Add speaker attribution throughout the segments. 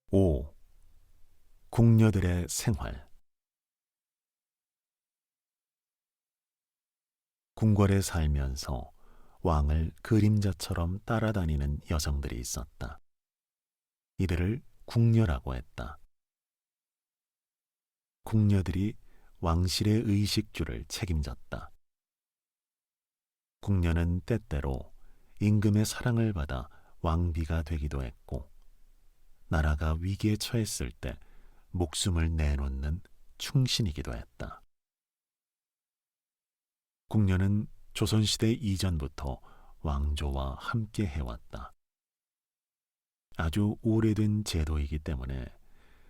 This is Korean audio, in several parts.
Speaker 1: 5. 궁녀들의 생활. 궁궐에 살면서 왕을 그림자처럼 따라다니는 여성들이 있었다. 이들을 궁녀라고 했다. 궁녀들이 왕실의 의식주를 책임졌다. 궁녀는 때때로 임금의 사랑을 받아 왕비가 되기도 했고, 나라가 위기에 처했을 때 목숨을 내놓는 충신이기도 했다. 궁녀는 조선시대 이전부터 왕조와 함께 해왔다. 아주 오래된 제도이기 때문에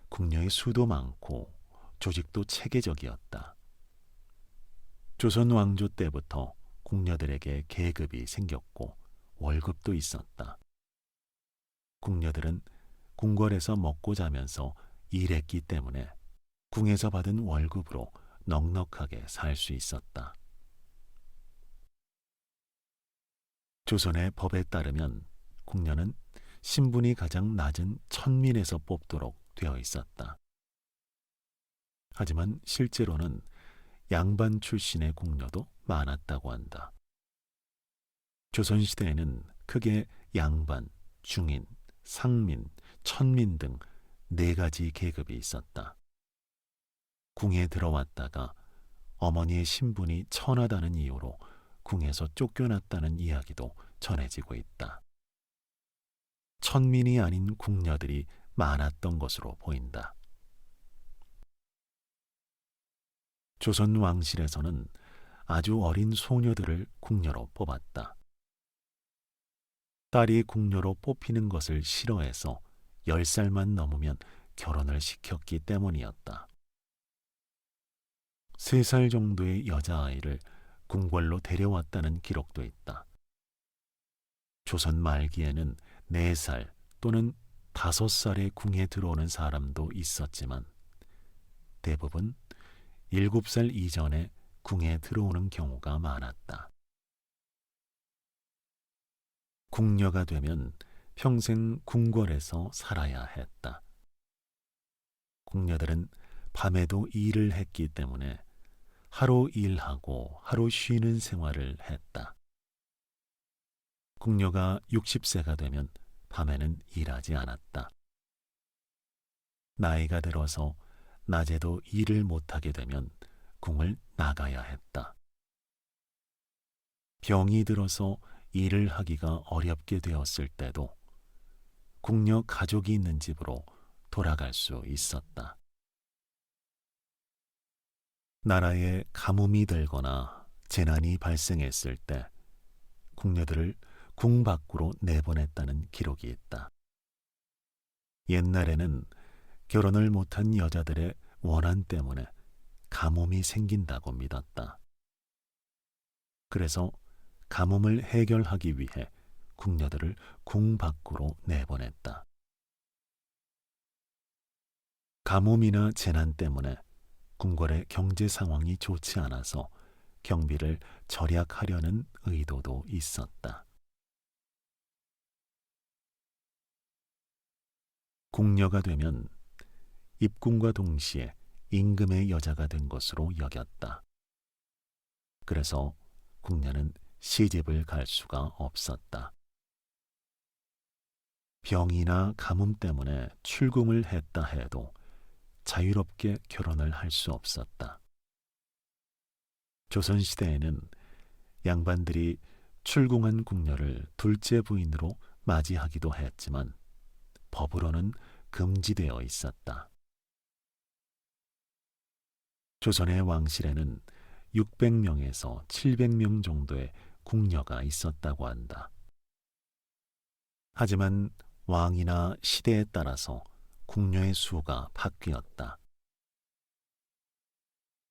Speaker 1: 궁녀의 수도 많고 조직도 체계적이었다. 조선 왕조 때부터 궁녀들에게 계급이 생겼고 월급도 있었다. 궁녀들은 궁궐에서 먹고 자면서 일했기 때문에 궁에서 받은 월급으로 넉넉하게 살 수 있었다. 조선의 법에 따르면 궁녀는 신분이 가장 낮은 천민에서 뽑도록 되어 있었다. 하지만 실제로는 양반 출신의 궁녀도 많았다고 한다. 조선시대에는 크게 양반, 중인, 상민, 천민 등 네 가지 계급이 있었다. 궁에 들어왔다가 어머니의 신분이 천하다는 이유로 궁에서 쫓겨났다는 이야기도 전해지고 있다. 천민이 아닌 궁녀들이 많았던 것으로 보인다. 조선 왕실에서는 아주 어린 소녀들을 궁녀로 뽑았다. 딸이 궁녀로 뽑히는 것을 싫어해서 10살만 넘으면 결혼을 시켰기 때문이었다. 3살 정도의 여자아이를 궁궐로 데려왔다는 기록도 있다. 조선 말기에는 4살 또는 5살의 궁에 들어오는 사람도 있었지만 대부분 7살 이전에 궁에 들어오는 경우가 많았다. 궁녀가 되면 평생 궁궐에서 살아야 했다. 궁녀들은 밤에도 일을 했기 때문에 하루 일하고 하루 쉬는 생활을 했다. 궁녀가 60세가 되면 밤에는 일하지 않았다. 나이가 들어서 낮에도 일을 못하게 되면 궁을 나가야 했다. 병이 들어서 일을 하기가 어렵게 되었을 때도 궁녀 가족이 있는 집으로 돌아갈 수 있었다. 나라에 가뭄이 들거나 재난이 발생했을 때 궁녀들을 궁 밖으로 내보냈다는 기록이 있다. 옛날에는 결혼을 못한 여자들의 원한 때문에 가뭄이 생긴다고 믿었다. 그래서 가뭄을 해결하기 위해 궁녀들을 궁 밖으로 내보냈다. 가뭄이나 재난 때문에 궁궐의 경제 상황이 좋지 않아서 경비를 절약하려는 의도도 있었다. 궁녀가 되면 입궁과 동시에 임금의 여자가 된 것으로 여겼다. 그래서 궁녀는 시집을 갈 수가 없었다. 병이나 가뭄 때문에 출궁을 했다 해도 자유롭게 결혼을 할 수 없었다. 조선시대에는 양반들이 출궁한 궁녀를 둘째 부인으로 맞이하기도 했지만 법으로는 금지되어 있었다. 조선의 왕실에는 600명에서 700명 정도의 궁녀가 있었다고 한다. 하지만 왕이나 시대에 따라서 궁녀의 수가 바뀌었다.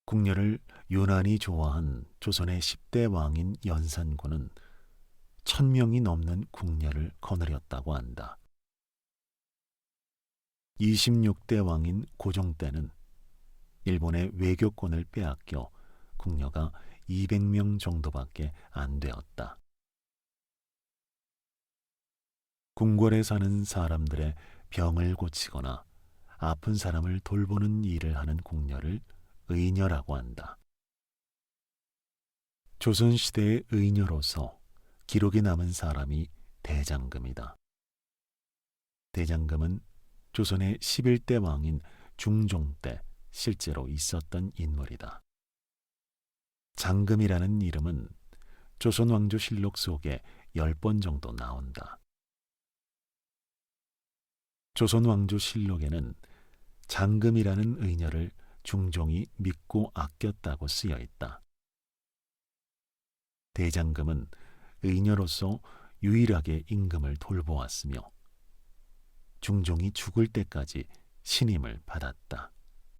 Speaker 1: 궁녀를 유난히 좋아한 조선의 10대 왕인 연산군은 1000명이 넘는 궁녀를 거느렸다고 한다. 26대 왕인 고종 때는 일본의 외교권을 빼앗겨 궁녀가 200명 정도밖에 안 되었다. 궁궐에 사는 사람들의 병을 고치거나 아픈 사람을 돌보는 일을 하는 궁녀를 의녀라고 한다. 조선시대의 의녀로서 기록이 남은 사람이 대장금이다. 대장금은 조선의 11대 왕인 중종 때 실제로 있었던 인물이다. 장금이라는 이름은 조선왕조실록 속에 10번 정도 나온다. 조선왕조실록에는 장금이라는 의녀를 중종이 믿고 아꼈다고 쓰여 있다. 대장금은 의녀로서 유일하게 임금을 돌보았으며 중종이 죽을 때까지 신임을 받았다.